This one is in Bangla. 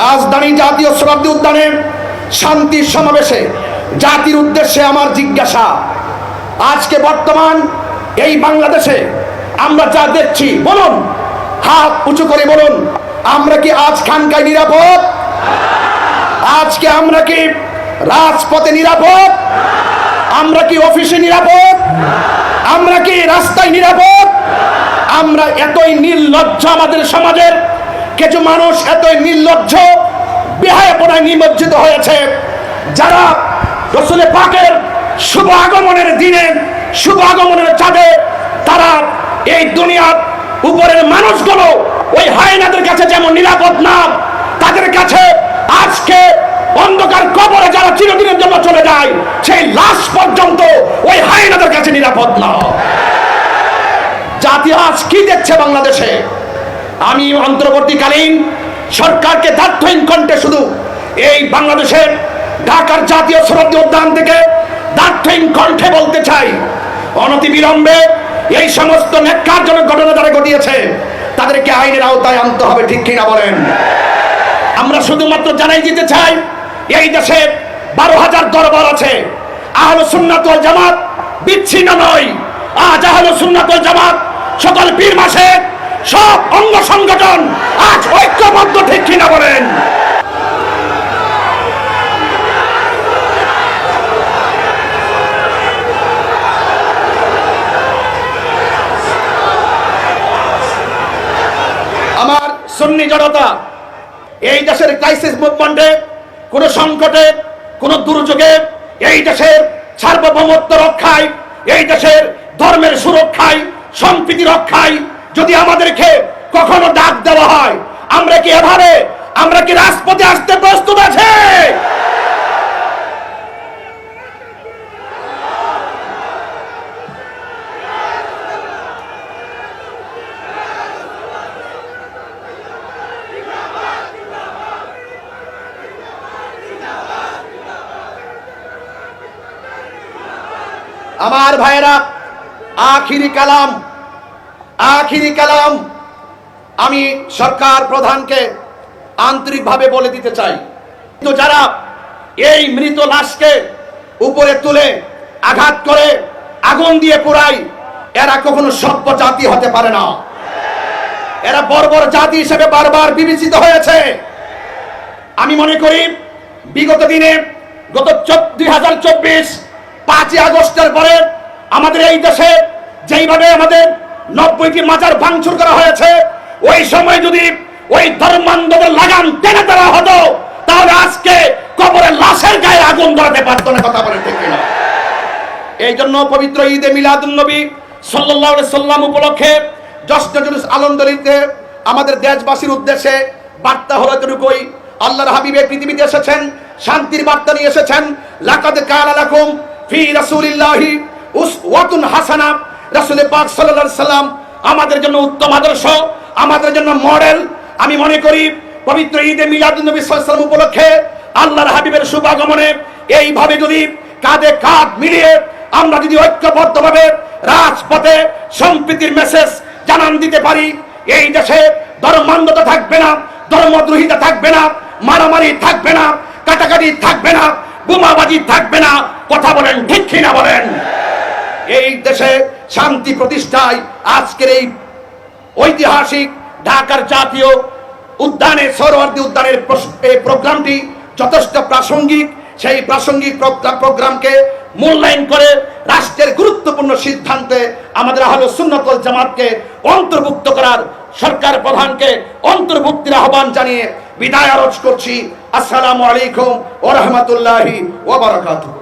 রাজধানী জাতীয় শতাব্দী উদ্যানে শান্তির সমাবেশে জাতির উদ্দেশ্যে আমার জিজ্ঞাসা, আজকে বর্তমান এই বাংলাদেশে আমরা যা দেখছি, বলুন, হাত উঁচু করে বলুন, আমরা কি আজ খানকায় নিরাপদ? আজকে আমরা কি রাজপথে নিরাপদ? আমরা কি অফিসে নিরাপদ? আমরা কি রাস্তায় নিরাপদ? আমরা এতই নির্লজ্জ, আমাদের সমাজের কিছু মানুষ এতই নির্লজ্জ, বেহায়াপনায় নিমজ্জিত হয়েছে, যারা রাসূল পাকের শুভ আগমনের দিনে, শুভ আগমনের চাঁদে তারা এই দুনিয়ার উপরের মানুষগুলো ওই হায়নাদের কাছে যেমন নিরাপদ না, তাদের কাছে আজকে অন্ধকার কবরে যারা চিরদিনের জন্য চলে যায়, সেই লাশ পর্যন্ত ওই হায়নাদের কাছে নিরাপদ না। জাতি আজ কি দেখছে বাংলাদেশে? আমি অন্তর্বর্তীকালীন সরকারকে দায়িত্বহীন কণ্ঠে শুধু এই বাংলাদেশের ঢাকার জাতীয় শতাব্দী উদ্যান থেকে দায়িত্বহীন কণ্ঠে বলতে চাই, অনতিবিলম্বে এই সমস্ত ন্যাক্কারজনক ঘটনা যারা ঘটিয়েছে তাদেরকে আইনের আওতায় আনতে হবে, ঠিক কিনা বলেন? আমরা শুধুমাত্র জানাই দিতে চাই, এই দেশে 12,000 দরবার আছে। আহলে সুন্নাত ওয়াল জামাত বিচ্ছিন্ন নয়। আজ আহলে সুন্নাত ওয়াল জামাত সকল পীর মাসেক সব অঙ্গ সংগঠন আজ ঐক্যবদ্ধ, ঠিক কিনা বলেন? আমার সুন্নি জনতা এই দেশের ক্রাইসিস মুভমেন্টে, কোন সংকটে, কোন দুর্যোগে, এই দেশের সার্বভৌমত্ব রক্ষায়, এই দেশের ধর্মের সুরক্ষায়, সম্প্রীতি রক্ষায় যদি আমাদেরকে কখনো ডাক দেওয়া হয়, আমরা কি এভাবে, আমরা কি রাজপথে আসতে প্রস্তুত আছে? আমার ভাইয়েরা, আখিরি কালাম আমি সরকার প্রধানকে আন্তরিকভাবে বলে দিতে চাই, কিন্তু যারা এই মৃত লাশকে উপরে তুলে আঘাত করে আগুন দিয়ে পোড়ায়, এরা কখনো সভ্য জাতি হতে পারে না। এরা বর্বর জাতি হিসেবে বারবার বিবেচিত হয়েছে। আমি মনে করি বিগত দিনে, গত 2024 5ই আগস্টের পরে আমাদের এই দেশে যেইভাবে আমাদের 90টি মাজার ভাঙচুর করা হয়েছে, ওই সময় যদি ওই ধর্মান্ধদের লাগাম টেনে দেওয়া হতো, তাহলে আজকে কবরের লাশের গায়ে আগুন ধরাতে পারত না। কথা বলে ঠিক কিনা? এই জন্য পবিত্র ঈদে মিলাদুন নবী সাল্লাল্লাহু আলাইহি সাল্লাম উপলক্ষে জশ্নে জুলুস আলমদলিতে আমাদের দেশবাসীর উদ্দেশ্যে বার্তা হলো এতটুকুই, আল্লাহর হাবিব পৃথিবীতে এসেছেন, শান্তির বার্তা নিয়ে এসেছেন। লাকাদ কানা লাকুম ফি রাসূলিল্লাহি উসওয়াতুন হাসানাহ। রাসূল পাক সাল্লাল্লাহু আলাইহি সাল্লাম আমাদের জন্য উত্তম আদর্শ, আমাদের জন্য মডেল। আমি মনে করি পবিত্র ঈদে মিলাদুন নবী সাল্লাল্লাহু আলাইহি সাল্লাম উপলক্ষে আল্লাহর হাবিবের শুভ আগমনে এইভাবে যদি কাঁধে কাঁধ মিলিয়ে আমরা যদি ঐক্যবদ্ধভাবে রাজপথে সম্প্রীতির মেসেজ জানান দিতে পারি, এই দেশে ধর্মান্ধতা থাকবে না, ধর্মদ্রোহিতা থাকবে না, মারামারি থাকবে না, কাটাকাটি থাকবে না, বোমাবাজি থাকবে না। কথা বলেন ঠিক কিনা বলেন? এই দেশে শান্তি প্রতিষ্ঠায় আজকের এই ঐতিহাসিক ঢাকার জাতীয় উদ্যানে, সোহরাওয়ার্দী উদ্যানের এই প্রোগ্রামটি যথেষ্ট প্রাসঙ্গিক। সেই প্রাসঙ্গিক প্রোগ্রামকে মূল্যায়ন করে রাষ্ট্রের গুরুত্বপূর্ণ সিদ্ধান্তে আমাদের আহলে সুন্নাত ওয়াল জামাতকে অন্তর্ভুক্ত করার সরকার প্রধানকে অন্তর্ভুক্তির আহ্বান জানিয়ে বিদায় আরজ করছি। আসসালামু আলাইকুম ওয়া রাহমাতুল্লাহি ওয়া বারাকাতুহু।